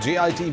JIT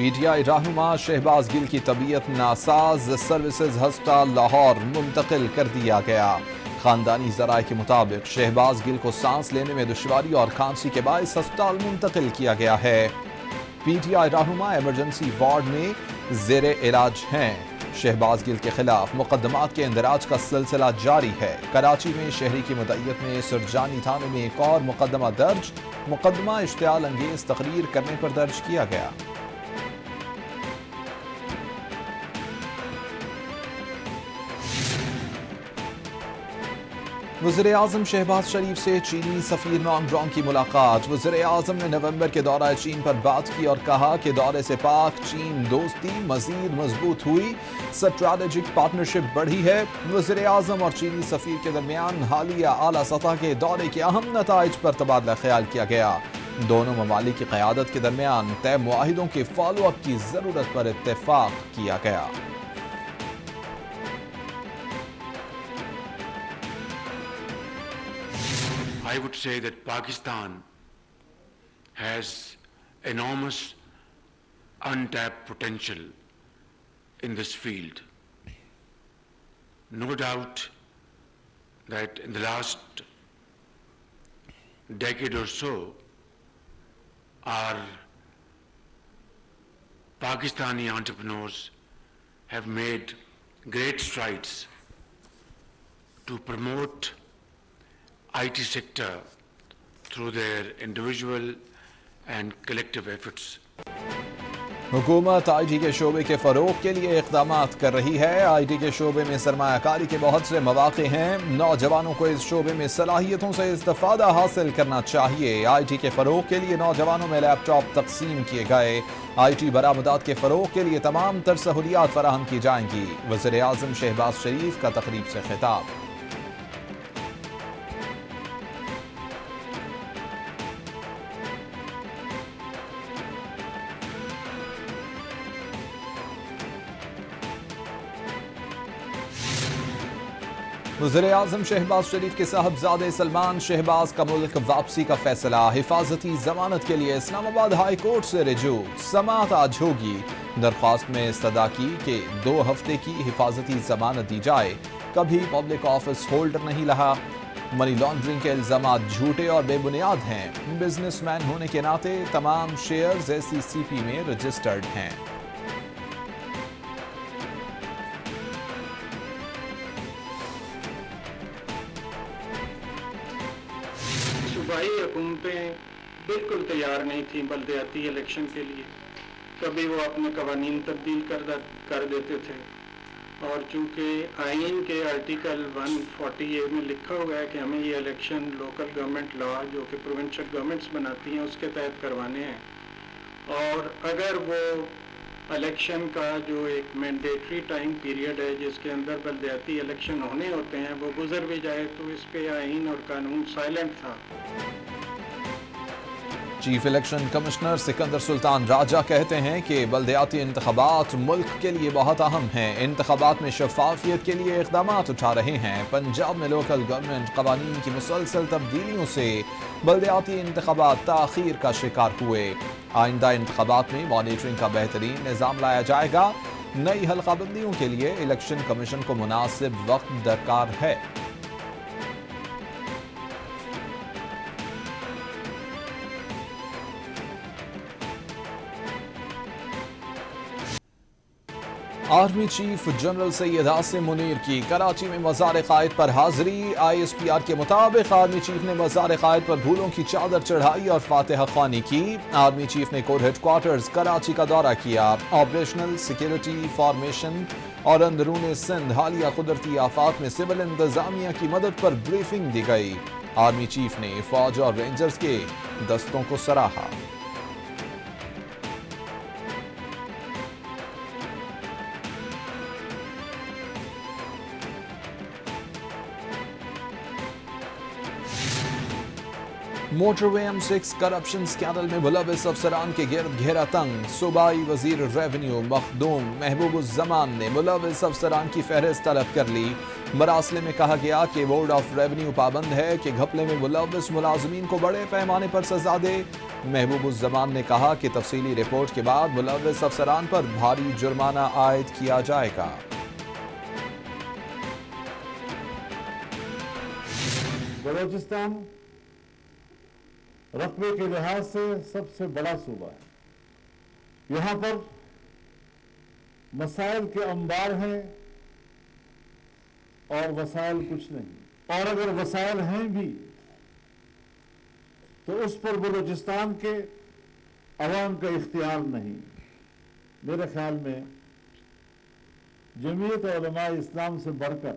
P T I رہنما شہباز گل کی طبیعت ناساز، سروسز ہسپتال لاہور منتقل کر دیا گیا۔ خاندانی ذرائع کے مطابق شہباز گل کو سانس لینے میں دشواری اور کھانسی کے باعث ہسپتال منتقل کیا گیا ہے۔ پی ٹی آئی رہنما ایمرجنسی وارڈ میں زیر علاج ہیں۔ شہباز گل کے خلاف مقدمات کے اندراج کا سلسلہ جاری ہے۔ کراچی میں شہری کی مدعیت میں سرجانی تھانے میں ایک اور مقدمہ درج۔ مقدمہ اشتعال انگیز تقریر کرنے پر درج کیا گیا۔ وزیراعظم شہباز شریف سے چینی سفیر نانگ رونگ کی ملاقات۔ وزیراعظم نے نومبر کے دورہ چین پر بات کی اور کہا کہ دورے سے پاک چین دوستی مزید مضبوط ہوئی، اسٹریٹجک پارٹنرشپ بڑھی ہے۔ وزیراعظم اور چینی سفیر کے درمیان حالیہ اعلیٰ سطح کے دورے کے اہم نتائج پر تبادلہ خیال کیا گیا۔ دونوں ممالک کی قیادت کے درمیان طے معاہدوں کے فالو اپ کی ضرورت پر اتفاق کیا گیا۔ I would say that Pakistan has enormous untapped potential in this field. No doubt that in the last decade or so, our Pakistani entrepreneurs have made great strides to promote IT sector through their individual and collective efforts. حکومت I T کے شعبے کے فروغ کے لیے اقدامات کر رہی ہے۔ آئی ٹی کے شعبے میں سرمایہ کاری کے بہت سے مواقع ہیں۔ نوجوانوں کو اس شعبے میں صلاحیتوں سے استفادہ حاصل کرنا چاہیے۔ آئی ٹی کے فروغ کے لیے نوجوانوں میں لیپ ٹاپ تقسیم کیے گئے۔ آئی ٹی برآمدات کے فروغ کے لیے تمام تر سہولیات فراہم کی جائیں گی۔ وزیر اعظم شہباز شریف کا تقریب سے خطاب۔ وزیر اعظم شہباز شریف کے صاحبزادے سلمان شہباز کا ملک واپسی کا فیصلہ۔ حفاظتی ضمانت کے لیے اسلام آباد ہائی کورٹ سے رجوع۔ سماعت آج ہوگی۔ درخواست میں استدعا کی کہ 2 ہفتے کی حفاظتی ضمانت دی جائے۔ کبھی پبلک آفس ہولڈر نہیں رہا۔ منی لانڈرنگ کے الزامات جھوٹے اور بے بنیاد ہیں۔ بزنس مین ہونے کے ناطے تمام شیئرز SECP میں رجسٹرڈ ہیں۔ صوبائی حکومتیں بالکل تیار نہیں تھیں بلدیاتی الیکشن کے لیے۔ کبھی وہ اپنے قوانین تبدیل کر دیتے تھے، اور چونکہ آئین کے آرٹیکل 140A میں لکھا ہوا ہے کہ ہمیں یہ الیکشن لوکل گورنمنٹ لا جو کہ پروونشل گورنمنٹس بناتی ہیں اس کے تحت کروانے ہیں، اور اگر وہ الیکشن کا جو ایک مینڈیٹری ٹائم پیریڈ ہے جس کے اندر بلدیاتی الیکشن ہونے ہوتے ہیں وہ گزر بھی جائے تو اس پہ آئین اور قانون سائلنٹ تھا۔ چیف الیکشن کمشنر سکندر سلطان راجہ کہتے ہیں کہ بلدیاتی انتخابات ملک کے لیے بہت اہم ہیں۔ انتخابات میں شفافیت کے لیے اقدامات اٹھا رہے ہیں۔ پنجاب میں لوکل گورنمنٹ قوانین کی مسلسل تبدیلیوں سے بلدیاتی انتخابات تاخیر کا شکار ہوئے۔ آئندہ انتخابات میں مانیٹرنگ کا بہترین نظام لایا جائے گا۔ نئی حلقہ بندیوں کے لیے الیکشن کمیشن کو مناسب وقت درکار ہے۔ Army chief general Syed Asim Munir کی کراچی میں مزار قائد پر حاضری۔ ISPR کے مطابق آرمی چیف نے مزار قائد پر پھولوں کی چادر چڑھائی اور فاتحہ خوانی کی۔ آرمی چیف نے کور ہیڈ کوارٹرز کراچی کا دورہ کیا۔ آپریشنل سیکیورٹی فارمیشن اور اندرون سندھ حالیہ قدرتی آفات میں سول انتظامیہ کی مدد پر بریفنگ دی گئی۔ آرمی چیف نے فوج اور رینجرز کے دستوں کو سراہا۔ موٹر وے M6 کرپشن سکینڈل میں ملوث افسران کے گرد گھیرا تنگ۔ صوبائی وزیر ریونیو مخدوم محبوب الزمان نے ملوث افسران کی فہرست طلب کر لی۔ مراسلے میں کہا گیا کہ بورڈ آف ریونیو پابند ہے کہ گھپلے میں ملوث ملازمین کو بڑے پیمانے پر سزا دے۔ محبوب الزمان نے کہا کہ تفصیلی رپورٹ کے بعد ملوث افسران پر بھاری جرمانہ عائد کیا جائے گا۔ بلوچستان رقبے کے لحاظ سے سب سے بڑا صوبہ ہے۔ یہاں پر مسائل کے انبار ہیں اور وسائل کچھ نہیں، اور اگر وسائل ہیں بھی تو اس پر بلوچستان کے عوام کا اختیار نہیں۔ میرے خیال میں جمعیت علماء اسلام سے بڑھ کر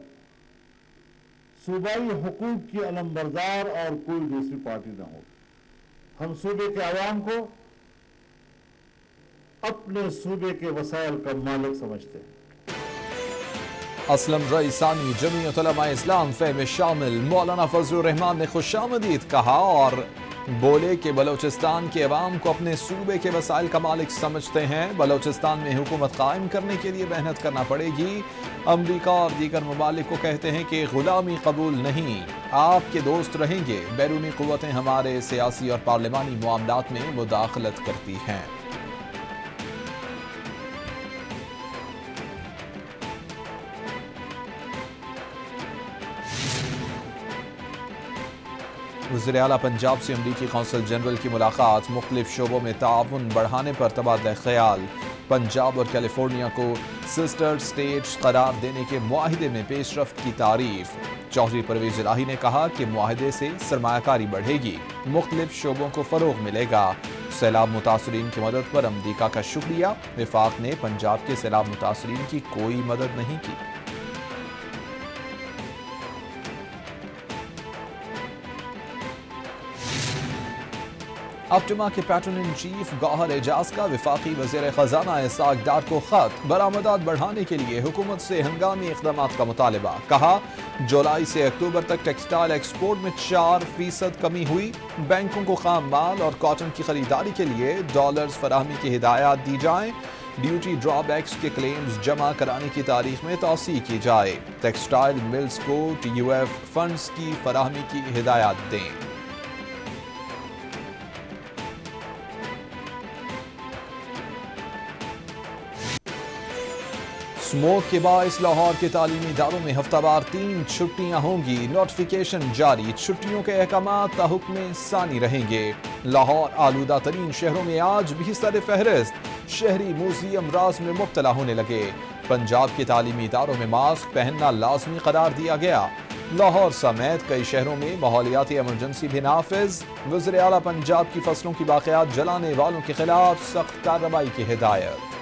صوبائی حقوق کی علمبردار اور کوئی دوسری پارٹی نہ ہو۔ ہم صوبے کے عوام کو اپنے صوبے کے وسائل کا مالک سمجھتے ہیں۔ اسلم رئیسانی جمعیت علماء اسلام فے میں شامل مولانا فضل الرحمان نے خوش آمدید کہا اور بولے کہ بلوچستان کے عوام کو اپنے صوبے کے وسائل کا مالک سمجھتے ہیں۔ بلوچستان میں حکومت قائم کرنے کے لیے محنت کرنا پڑے گی۔ امریکہ اور دیگر ممالک کو کہتے ہیں کہ غلامی قبول نہیں، آپ کے دوست رہیں گے۔ بیرونی قوتیں ہمارے سیاسی اور پارلیمانی معاملات میں مداخلت کرتی ہیں۔ وزیر اعلیٰ پنجاب سے امریکی قونصل جنرل کی ملاقات، مختلف شعبوں میں تعاون بڑھانے پر تبادلہ خیال۔ پنجاب اور کیلیفورنیا کو سسٹر اسٹیٹ قرار دینے کے معاہدے میں پیش رفت کی تعریف۔ چودھری پرویز الہی نے کہا کہ معاہدے سے سرمایہ کاری بڑھے گی، مختلف شعبوں کو فروغ ملے گا۔ سیلاب متاثرین کی مدد پر امریکہ کا شکریہ، وفاق نے پنجاب کے سیلاب متاثرین کی کوئی مدد نہیں کی۔ اپٹما کے پیٹرن ان چیف گوہر اعجاز کا وفاقی وزیر خزانہ اسحاق ڈار کو خط، برآمدات بڑھانے کے لیے حکومت سے ہنگامی اقدامات کا مطالبہ۔ کہا جولائی سے اکتوبر تک ٹیکسٹائل ایکسپورٹ میں 4% کمی ہوئی، بینکوں کو خام مال اور کاٹن کی خریداری کے لیے ڈالرز فراہمی کی ہدایات دی جائیں۔ ڈیوٹی ڈرا بیکس کے کلیمز جمع کرانے کی تاریخ میں توسیع کی جائے۔ ٹیکسٹائل ملز کو TUF فنڈز کی فراہمی کی ہدایات دیں۔ اسموک کے باعث لاہور کے تعلیمی اداروں میں ہفتہ وار 3 چھٹیاں ہوں گی، نوٹیفیکیشن جاری۔ چھٹیوں کے احکامات تا حکم ثانی رہیں گے۔ لاہور آلودہ ترین شہروں میں آج بھی سر فہرست، شہری موذی امراض میں مبتلا ہونے لگے۔ پنجاب کے تعلیمی اداروں میں ماسک پہننا لازمی قرار دیا گیا۔ لاہور سمیت کئی شہروں میں ماحولیاتی ایمرجنسی بھی نافذ۔ وزیر اعلیٰ پنجاب کی فصلوں کی باقیات جلانے والوں کے خلاف سخت کارروائی کی ہدایت۔